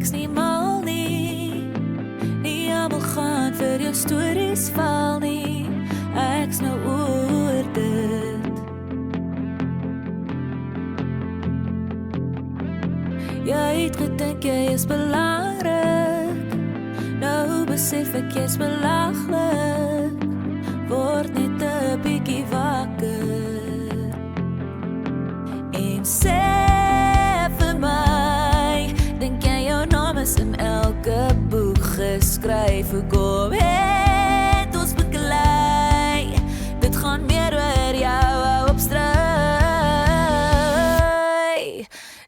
ek's nie mal nie. Nie almal gaan vir jou stories val nie. Ek's nou oor dit. Jy het gedink jy is belangrik. Nou besef ek jy's belaglik. Word net 'n bietjie wakker. En sê vir my, dink jy jou naam is in elke boek geskryf? Hoekom het ons beklei? Dit gaan meer oor jou opstry.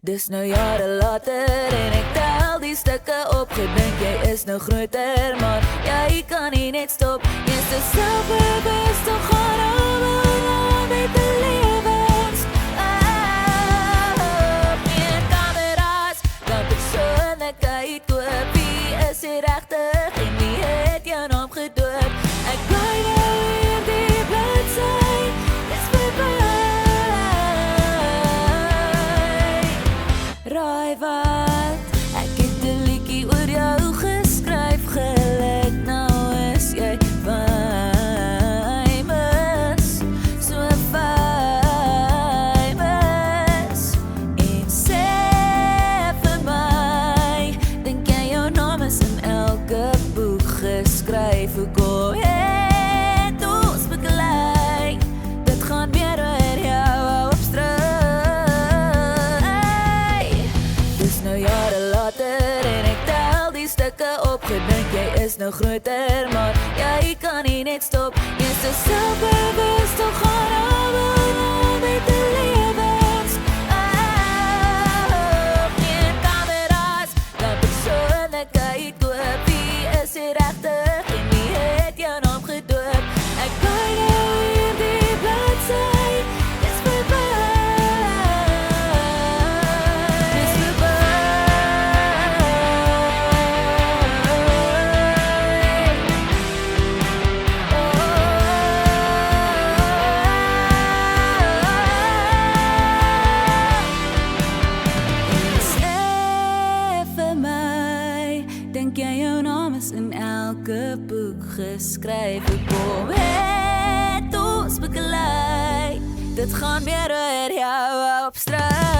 Dis nou jare later en ek tel die stukke op. Gedink jy is nou groter, maar jy kan nie net stop. Jy's te selfbewus, toch gaan allemaal met die lewens. Geen kameras, dan persoonlijkheid koop. Wie is die rechtig en wie het jou naam gedoop? Ek bly nou hier die bladsy, dis verby. Raai wat, ek het 'n liedjie oor jou geskryf. Geluk nou is jy famous, so famous. En sê vir my, dink jy jou naam is in elke boek geskryf? Hoekom het ons beklei? Dit gaan meer oor jou opstry. Dis nou jare later en ek tel die stukke op. Gedink jy is nou groter, maar jy kan nie net stop. Jy's te selfbewus, toch gaan allemaal met die lewens. Geen kameras, dan persoonlijkheid koop. Wie is die rechtig en wie het jou naam gedoop? Ek bly nou hier die bladsy, dis verby. Dis verby. Sê vir my, dink jy jou naam is in elke boek geskryf? Hoekom het ons beklei? Dit gaan meer oor jou opstry.